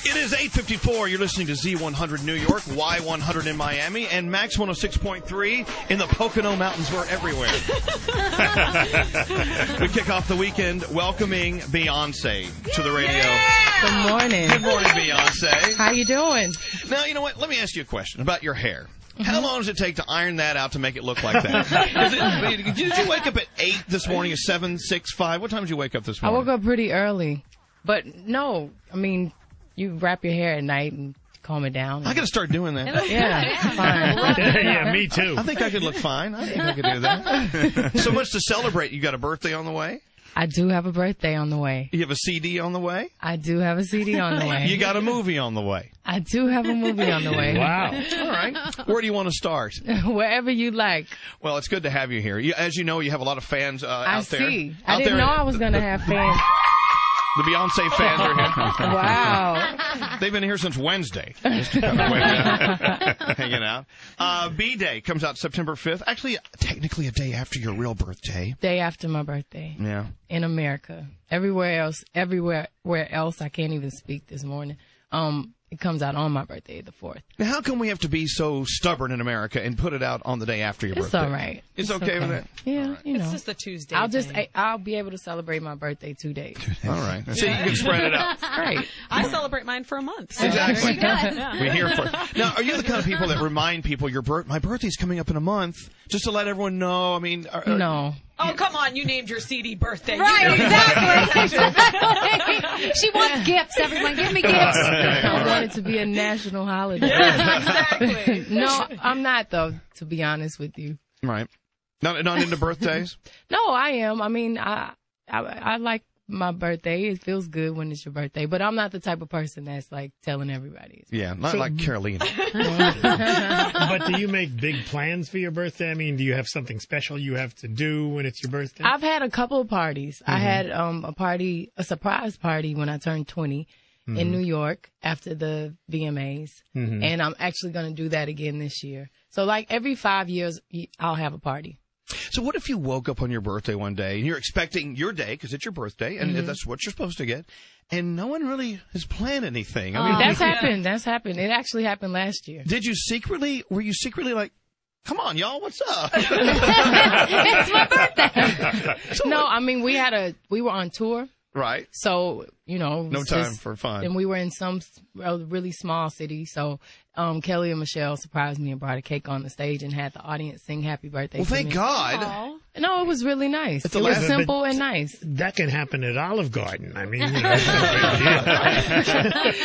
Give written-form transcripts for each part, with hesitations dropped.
It is 8:54. You're listening to Z100 New York, Y100 in Miami, and Max 106.3 in the Pocono Mountains. We're everywhere. We kick off the weekend welcoming Beyonce to the radio. Yeah! Good morning. Good morning, Beyonce. How you doing? Now, you know what? Let me ask you a question about your hair. How long does it take to iron that out to make it look like that? Did you wake up at 8 this morning, or 7, 6, 5? What time did you wake up this morning? I woke up pretty early. But no, I mean, you wrap your hair at night and calm it down. I got to start doing that. Yeah, fine. Yeah, me too. I think I could look fine. I think I could do that. So much to celebrate. You got a birthday on the way? I do have a birthday on the way. You have a CD on the way? I do have a CD on the way. You got a movie on the way? I do have a movie on the way. Wow. All right. Where do you want to start? Wherever you like. Well, it's good to have you here. As you know, you have a lot of fans out there. I see. I didn't know I was going to have fans. The Beyonce fans are here. Wow. They've been here since Wednesday. Just kind of hanging out. B-Day comes out September 5th. Actually, technically a day after your real birthday. Day after my birthday. Yeah. In America. Everywhere else, I can't even speak this morning. It comes out on my birthday, the 4th. Now, how come we have to be so stubborn in America and put it out on the day after your birthday? It's all right. It's okay with that? Yeah, right. you know. It's just a Tuesday. I'll be able to celebrate my birthday 2 days. All right. So you can spread it out. Right. I celebrate mine for a month. So Exactly. Yeah. We're here for it. Now, are you the kind of people that remind people my birthday's coming up in a month, just to let everyone know? I mean, no. Oh, come on. You named your CD birthday. Right, exactly. She wants gifts, everyone. Give me gifts. I want it to be a national holiday. Yeah, exactly. No, I'm not, though, to be honest with you. right. Not into birthdays? No, I am. I mean, I like my birthday. It feels good when it's your birthday. But I'm not the type of person that's, like, telling everybody. Yeah, not like Carolina. But do you make big plans for your birthday? I mean, do you have something special you have to do when it's your birthday? I've had a couple of parties. I had a surprise party when I turned 20 in New York after the VMAs. And I'm actually going to do that again this year. So, like, every 5 years, I'll have a party. So what if you woke up on your birthday one day and you're expecting your day because it's your birthday and that's what you're supposed to get, and no one really has planned anything? I mean, That's happened. It actually happened last year. Were you secretly like, come on, y'all, what's up? It's my birthday. No, I mean, we were on tour. Right. So, you know. No time for fun. And we were in some really small city. So, Kelly and Michelle surprised me and brought a cake on the stage and had the audience sing happy birthday. Well, to thank me. God. Aww. No, it was really nice. It was simple and nice. That can happen at Olive Garden. I mean, you know, it's no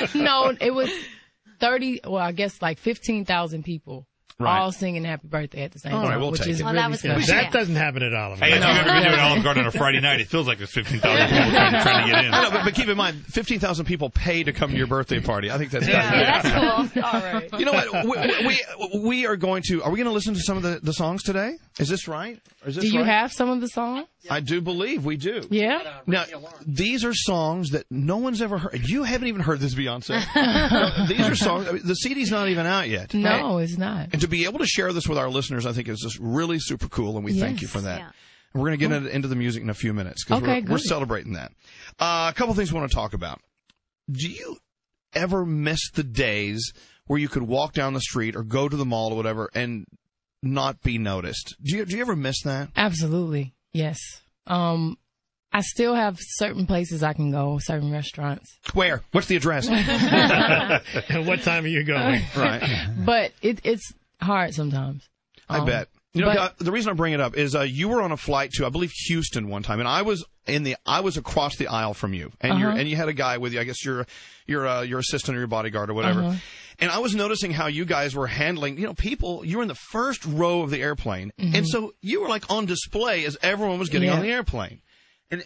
big deal. No, it was 15,000 people. Right. All singing happy birthday at the same All right, time, we'll which take is it. Well, really that was special. good. That doesn't happen at Olive Hey, Garden. if you've ever been to an Olive Garden on a Friday night, it feels like there's 15,000 people trying to get in. No, but keep in mind, 15,000 people pay to come to your birthday party. I think that's Yeah, that's cool. All right. You know what? We are going to listen to some of the songs today? Is this right? Is this Do you right? have some of the songs? I do believe we do. Yeah. Now, these are songs that no one's ever heard. You haven't even heard this, Beyonce. No, these are songs. I mean, the CD's not even out yet. No, it's not. And to be able to share this with our listeners, I think is just really super cool, and we thank you for that. Yeah. And we're going to get into the music in a few minutes because Okay, we're good. celebrating that. A couple things we want to talk about. Do you ever miss the days where you could walk down the street or go to the mall or whatever and not be noticed? Do you ever miss that? Absolutely. Yes. I still have certain places I can go, certain restaurants. Where? What's the address? And what time are you going? Right. But it's hard sometimes. I bet. You know, but- the reason I bring it up is you were on a flight to, I believe, Houston one time, and I was across the aisle from you, and you had a guy with you. I guess your assistant or your bodyguard or whatever. And I was noticing how you guys were handling, people. You were in the first row of the airplane, and so you were like on display as everyone was getting on the airplane.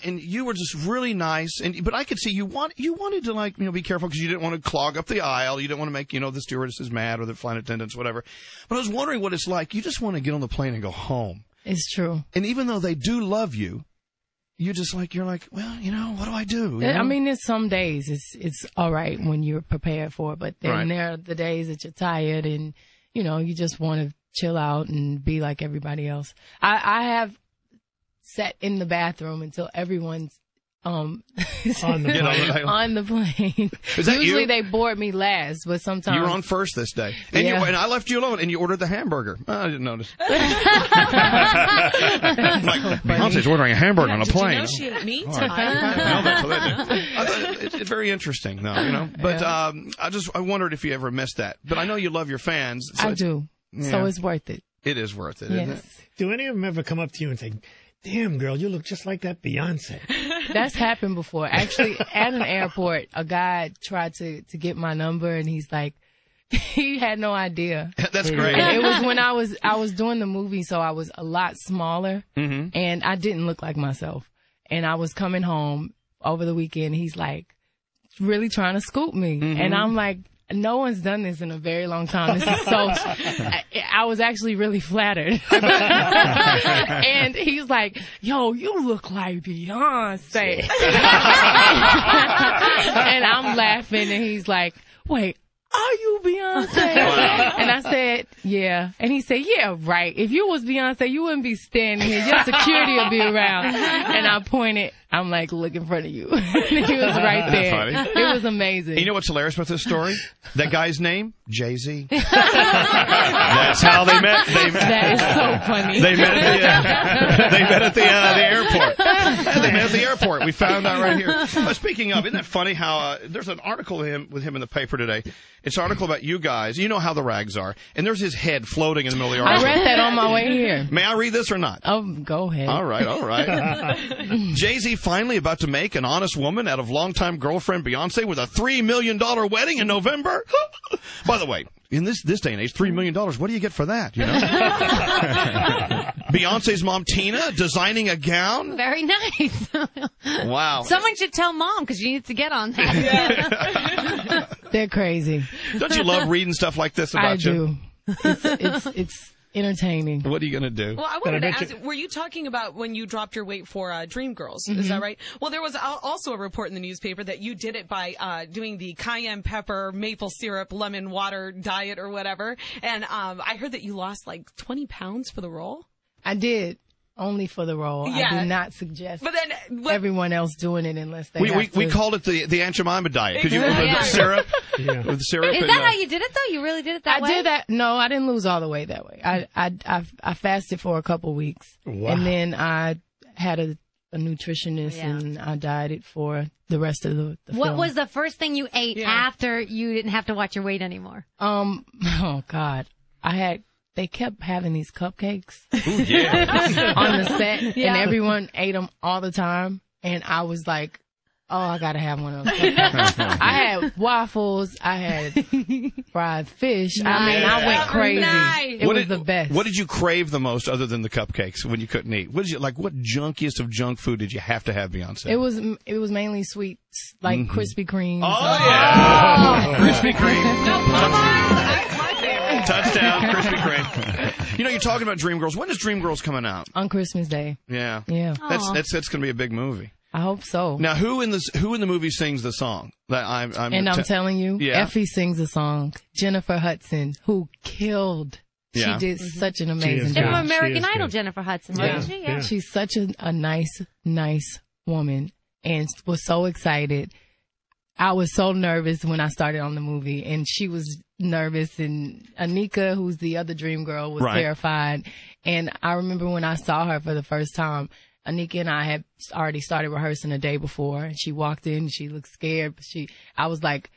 And you were just really nice, but I could see you wanted to be careful because you didn't want to clog up the aisle. You didn't want to make the stewardesses mad or the flight attendants, whatever. But I was wondering what it's like. You just want to get on the plane and go home. It's true. And even though they do love you, you're like, well, what do I do? I mean, there's some days it's all right when you're prepared for it, but then there are the days that you're tired and you just want to chill out and be like everybody else. I have sat in the bathroom until everyone's On the plane. On the plane. Is that Usually you? they board me last, but sometimes You were on first this day. And, Yeah. and I left you alone, and you ordered the hamburger. I didn't notice. Like, Beyonce's ordering a hamburger on a Did you plane. know she ate meat? No, that's what they do. It's very interesting, though, you know. But I wondered if you ever missed that. But I know you love your fans. So I do. Yeah. So it's worth it. It is worth it, isn't it? Yes. Do any of them ever come up to you and say, "Damn, girl, you look just like that Beyonce"? That's happened before. Actually, at an airport, a guy tried to get my number, and he's like, he had no idea. That's great. And it was when I was doing the movie, so I was a lot smaller, Mm-hmm. and I didn't look like myself. And I was coming home over the weekend. He's like, really trying to scoop me, Mm-hmm. and I'm like, no one's done this in a very long time. This is so. I was actually really flattered. And he's like, "Yo, you look like Beyonce." And I'm laughing, and he's like, "Wait, are you Beyonce?" And I said, "Yeah." And he said, "Yeah, right. If you was Beyonce, you wouldn't be standing here. Your security would be around." And I pointed. I'm like, "Look in front of you." And he was right there. Funny. It was amazing. You know what's hilarious about this story? That guy's name? Jay-Z. That's how they met. That is so funny. They met at the airport. They met at the airport. We found out right here. Speaking of, isn't that funny how there's an article with him in the paper today. It's an article about you guys. You know how the rags are. And there's his head floating in the middle of the I article. read that on my way here. May I read this or not? Oh, go ahead. All right. Jay-Z finally about to make an honest woman out of longtime girlfriend Beyonce with a $3 million wedding in November. By the way, in this day and age, $3 million, what do you get for that, you know? Beyonce's mom, Tina, designing a gown. Very nice. Wow. Someone should tell Mom because she needs to get on that. They're crazy. Don't you love reading stuff like this about I you? do. It's entertaining. What are you going to do? Well, I wanted to ask, were you talking about when you dropped your weight for Dreamgirls? Is that right? Well, there was also a report in the newspaper that you did it by doing the cayenne pepper, maple syrup, lemon water diet or whatever. And I heard that you lost like 20 pounds for the role. I did. Only for the role. Yeah. I do not suggest But then everyone else doing it unless they We have to. called it the Aunt Jemima diet. Because you Exactly. with the syrup. Yeah. With the syrup. Is and, that how you did it, though? You really did it that way? I did that. No, I didn't lose all the way that way. I fasted for a couple weeks. Wow. And then I had a nutritionist Yeah. and I dieted for the rest of the What film. was the first thing you ate after you didn't have to watch your weight anymore? Oh God. They kept having these cupcakes Ooh, yeah. on the set, Yeah. and everyone ate them all the time. And I was like, "Oh, I gotta have one of those cupcakes." I had waffles. I had fried fish. I mean, I went crazy. Nice. It was the best. What did you crave the most other than the cupcakes when you couldn't eat? What junkiest of junk food did you have to have, Beyonce? It was mainly sweets, like Krispy Kreme. Oh, yeah. Krispy Kreme. Touchdown, Krispy Kreme. You know, you're talking about Dreamgirls. When is Dreamgirls coming out? On Christmas Day. Yeah. Yeah. That's going to be a big movie. I hope so. Now, who in the movie sings the song? That I'm telling you, Yeah. Effie sings the song. Jennifer Hudson, who killed. Yeah. She did such an amazing is And good. job. from American She is Idol, good. Jennifer Hudson, Yeah. wasn't she? Yeah. She's such a nice woman, and was so excited. I was so nervous when I started on the movie, and she was nervous, and Anika, who's the other dream girl, was Right. terrified. And I remember when I saw her for the first time, Anika and I had already started rehearsing the day before, and she walked in, she looked scared, but I was like,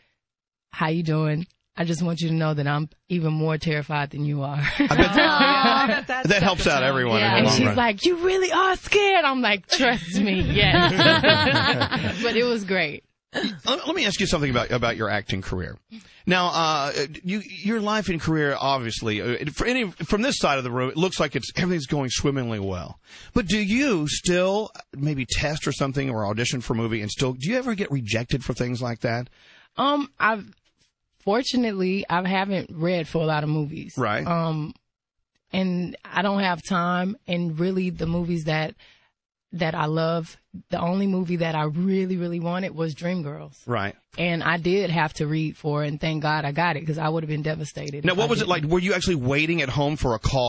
"How you doing? I just want you to know that I'm even more terrified than you are." That helps out everyone Yeah. in And the long she's run. like, "You really are scared?" I'm like, "Trust me, yes." But it was great. Let me ask you something about your acting career. Now, your life and career, obviously, from this side of the room, it looks like everything's going swimmingly well. But do you still maybe test or something or audition for a movie, and do you ever get rejected for things like that? Fortunately, I haven't read for a lot of movies. Right. And I don't have time. And really, the movies that I love, the only movie that I really, really wanted was Dreamgirls. Right. And I did have to read for it, and thank God I got it, because I would have been devastated. Now, if what I was it didn't. like? Were you actually waiting at home for a call?